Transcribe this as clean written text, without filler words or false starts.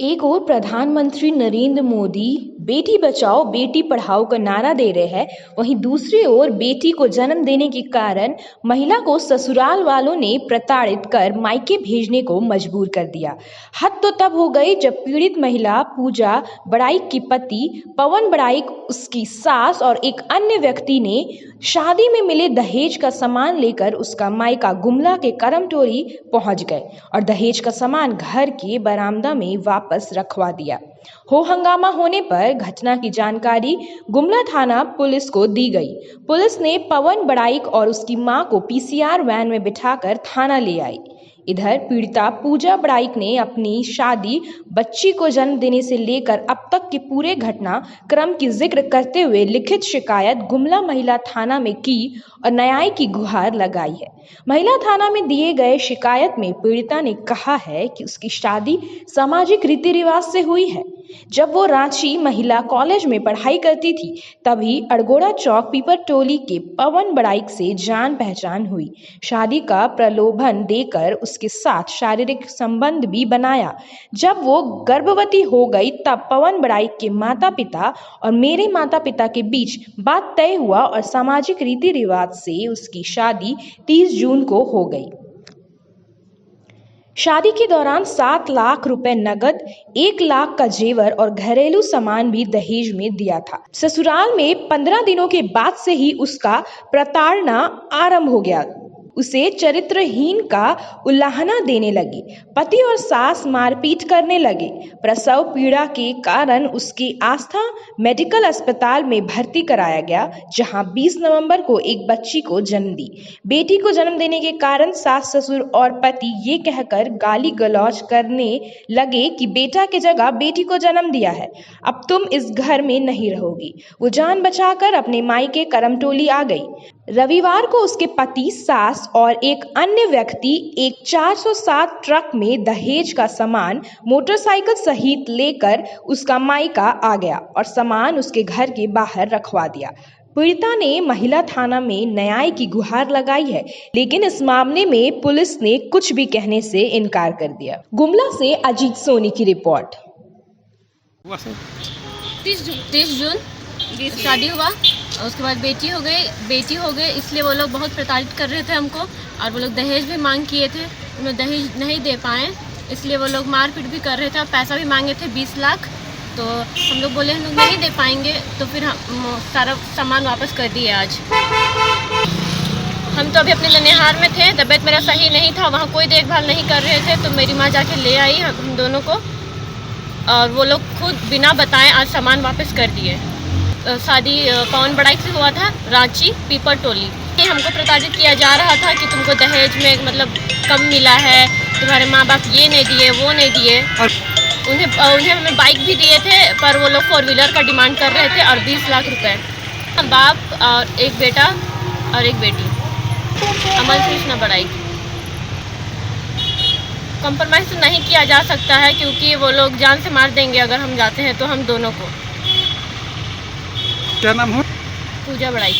एक और प्रधानमंत्री नरेंद्र मोदी बेटी बचाओ बेटी पढ़ाओ का नारा दे रहे हैं। वहीं दूसरी ओर बेटी को जन्म देने के कारण महिला को ससुराल वालों ने प्रताड़ित कर मायके भेजने को मजबूर कर दिया। हद तो तब हो गई जब पीड़ित महिला पूजा बड़ाइक के पति पवन बड़ाइक, उसकी सास और एक अन्य व्यक्ति ने शादी में मिले दहेज का सामान लेकर उसका मायका गुमला के करमटोली पहुंच गए और दहेज का सामान घर के बरामदा में वापस रखवा दिया। हो हंगामा होने पर घटना की जानकारी गुमला थाना पुलिस को दी गई। पुलिस ने पवन बड़ाइक और उसकी मां को पीसीआर वैन में बिठाकर थाना ले आई। इधर पीड़िता पूजा बड़ाइक ने अपनी शादी, बच्ची को जन्म देने से लेकर अब तक के पूरे घटना क्रम की जिक्र करते हुए लिखित शिकायत गुमला महिला थाना में की और न्याय की गुहार लगाई है। महिला थाना में दिए गए शिकायत में पीड़िता ने कहा है कि उसकी शादी सामाजिक रीति रिवाज से हुई है। जब वो रांची महिला कॉलेज में पढ़ाई करती थी तभी अड़गोड़ा चौक पीपर टोली के पवन बड़ाइक से जान पहचान हुई। शादी का प्रलोभन देकर उसके साथ शारीरिक संबंध भी बनाया। जब वो गर्भवती हो गई तब पवन बड़ाइक के माता पिता और मेरे माता पिता के बीच बात तय हुआ और सामाजिक रीति रिवाज से उसकी शादी 30 जून को हो गई। शादी के दौरान 7 लाख रुपए नगद, 1 लाख का जेवर और घरेलू सामान भी दहेज में दिया था। ससुराल में 15 दिनों के बाद से ही उसका प्रताड़ना आरंभ हो गया। उसे चरित्रहीन का उल्लाहना देने लगी। पति और सास मारपीट करने लगे। प्रसव पीड़ा के कारण उसकी आस्था मेडिकल अस्पताल में भर्ती कराया गया, जहां 20 नवंबर को एक बच्ची को जन्म दी। बेटी को जन्म देने के कारण सास ससुर और पति ये कहकर गाली गलौज करने लगे कि बेटा की जगह बेटी को जन्म दिया है, अब तुम इस घर में नहीं रहोगी। वो जान बचाकर अपने मायके करमटोली आ गई। रविवार को उसके पति, सास और एक अन्य व्यक्ति एक 407 ट्रक में दहेज का सामान मोटरसाइकिल सहित लेकर उसका मायका आ गया और सामान उसके घर के बाहर रखवा दिया। पीड़िता ने महिला थाना में न्याय की गुहार लगाई है, लेकिन इस मामले में पुलिस ने कुछ भी कहने से इनकार कर दिया। गुमला से अजीत सोनी की रिपोर्ट। 30 जून शादी हुआ और उसके बाद बेटी हो गई। इसलिए वो लोग बहुत प्रताड़ित कर रहे थे हमको और वो लोग दहेज भी मांग किए थे। उन्हें दहेज नहीं दे पाए, इसलिए वो लोग मारपीट भी कर रहे थे और पैसा भी मांगे थे 20 लाख। तो हम लोग बोले हम लोग नहीं दे पाएंगे, तो फिर हम सारा सामान वापस कर दिए। आज हम तो अभी अपने ननिहाल में थे, तबीयत मेरा सही नहीं था, वहाँ कोई देखभाल नहीं कर रहे थे, तो मेरी माँ जाके ले आई हम दोनों को और वो लोग खुद बिना बताए आज सामान वापस कर दिए। शादी पवन बड़ाइक से हुआ था, रांची पीपर टोली। हमको प्रताड़ित किया जा रहा था कि तुमको दहेज में मतलब कम मिला है, तुम्हारे माँ बाप ये नहीं दिए वो नहीं दिए। उन्हें हमें बाइक भी दिए थे, पर वो लोग 4 व्हीलर का डिमांड कर रहे थे और 20 लाख रुपए। बाप और एक बेटा और एक बेटी, अमन कृष्ण बड़ाइक। कंप्रोमाइज़ तो नहीं किया जा सकता है क्योंकि वो लोग जान से मार देंगे अगर हम जाते हैं तो हम दोनों को। क्या नाम हो? पूजा बड़ाइक।